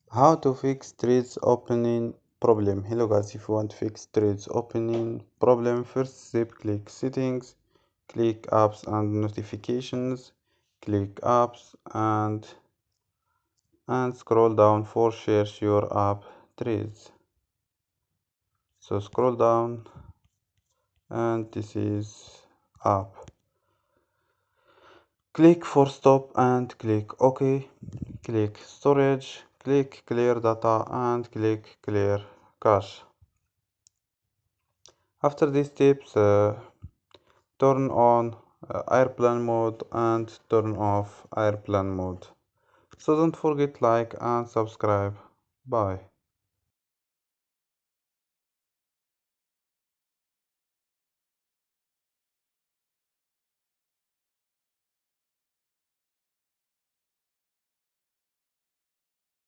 How to fix threads opening problem. Hello guys, if you want to fix threads opening problem, first step click settings, click apps and notifications, click apps and scroll down for share your app threads. So scroll down and this is app. Click for stop and click OK. Click storage, click clear data and click clear cache. After these steps, turn on airplane mode and turn off airplane mode. So don't forget like and subscribe. Bye.